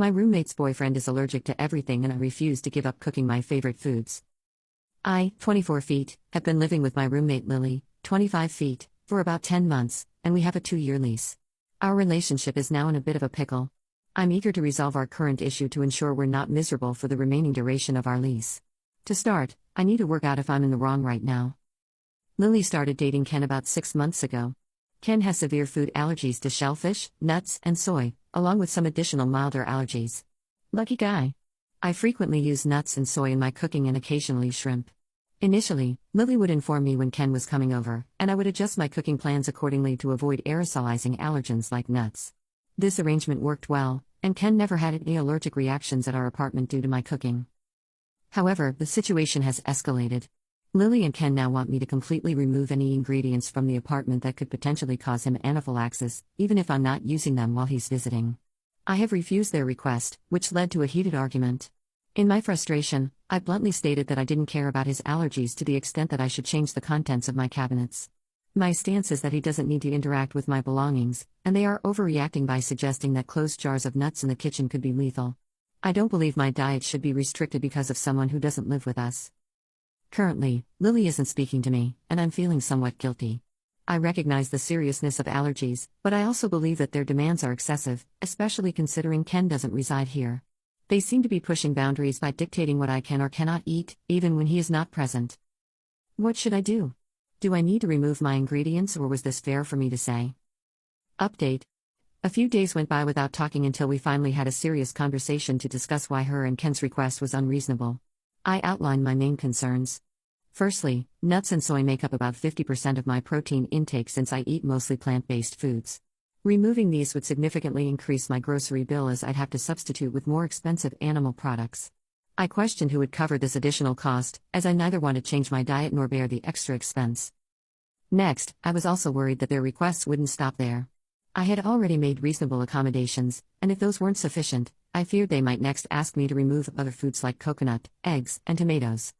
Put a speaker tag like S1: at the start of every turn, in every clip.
S1: My roommate's boyfriend is allergic to everything and I refuse to give up cooking my favorite foods. I, 24 feet, have been living with my roommate Lily, 25 feet, for about 10 months, and we have a 2-year lease. Our relationship is now in a bit of a pickle. I'm eager to resolve our current issue to ensure we're not miserable for the remaining duration of our lease. To start, I need to work out if I'm in the wrong right now. Lily started dating Ken about 6 months ago. Ken has severe food allergies to shellfish, nuts, and soy, along with some additional milder allergies. Lucky guy. I frequently use nuts and soy in my cooking and occasionally shrimp. Initially, Lily would inform me when Ken was coming over, and I would adjust my cooking plans accordingly to avoid aerosolizing allergens like nuts. This arrangement worked well, and Ken never had any allergic reactions at our apartment due to my cooking. However, the situation has escalated. Lily and Ken now want me to completely remove any ingredients from the apartment that could potentially cause him anaphylaxis, even if I'm not using them while he's visiting. I have refused their request, which led to a heated argument. In my frustration, I bluntly stated that I didn't care about his allergies to the extent that I should change the contents of my cabinets. My stance is that he doesn't need to interact with my belongings, and they are overreacting by suggesting that closed jars of nuts in the kitchen could be lethal. I don't believe my diet should be restricted because of someone who doesn't live with us. Currently, Lily isn't speaking to me, and I'm feeling somewhat guilty. I recognize the seriousness of allergies, but I also believe that their demands are excessive, especially considering Ken doesn't reside here. They seem to be pushing boundaries by dictating what I can or cannot eat, even when he is not present. What should I do? Do I need to remove my ingredients, or was this fair for me to say? Update. A few days went by without talking until we finally had a serious conversation to discuss why her and Ken's request was unreasonable. I outlined my main concerns. Firstly, nuts and soy make up about 50% of my protein intake since I eat mostly plant-based foods. Removing these would significantly increase my grocery bill as I'd have to substitute with more expensive animal products. I questioned who would cover this additional cost, as I neither want to change my diet nor bear the extra expense. Next, I was also worried that their requests wouldn't stop there. I had already made reasonable accommodations, and if those weren't sufficient, I feared they might next ask me to remove other foods like coconut, eggs, and tomatoes.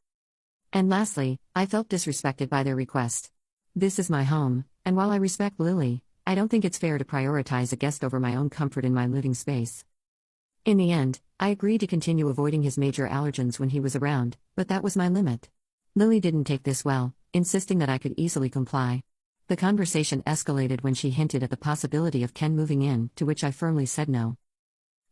S1: And lastly, I felt disrespected by their request. This is my home, and while I respect Lily, I don't think it's fair to prioritize a guest over my own comfort in my living space. In the end, I agreed to continue avoiding his major allergens when he was around, but that was my limit. Lily didn't take this well, insisting that I could easily comply. The conversation escalated when she hinted at the possibility of Ken moving in, to which I firmly said no.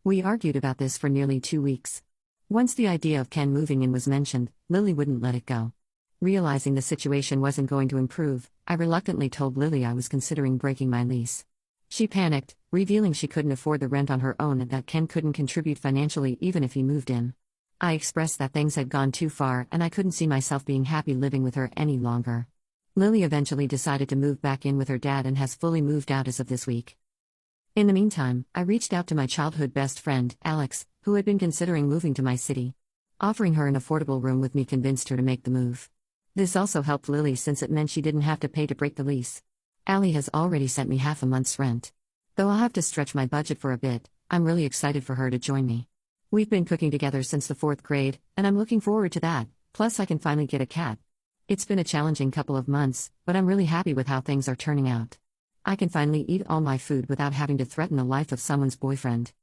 S1: We argued about this for nearly 2 weeks. Once the idea of Ken moving in was mentioned, Lily wouldn't let it go. Realizing the situation wasn't going to improve, I reluctantly told Lily I was considering breaking my lease. She panicked, revealing she couldn't afford the rent on her own and that Ken couldn't contribute financially even if he moved in. I expressed that things had gone too far and I couldn't see myself being happy living with her any longer. Lily eventually decided to move back in with her dad and has fully moved out as of this week. In the meantime, I reached out to my childhood best friend, Alex, who had been considering moving to my city. Offering her an affordable room with me convinced her to make the move. This also helped Lily since it meant she didn't have to pay to break the lease. Allie has already sent me half a month's rent. Though I'll have to stretch my budget for a bit, I'm really excited for her to join me. We've been cooking together since the 4th grade, and I'm looking forward to that, plus I can finally get a cat. It's been a challenging couple of months, but I'm really happy with how things are turning out. I can finally eat all my food without having to threaten the life of someone's boyfriend.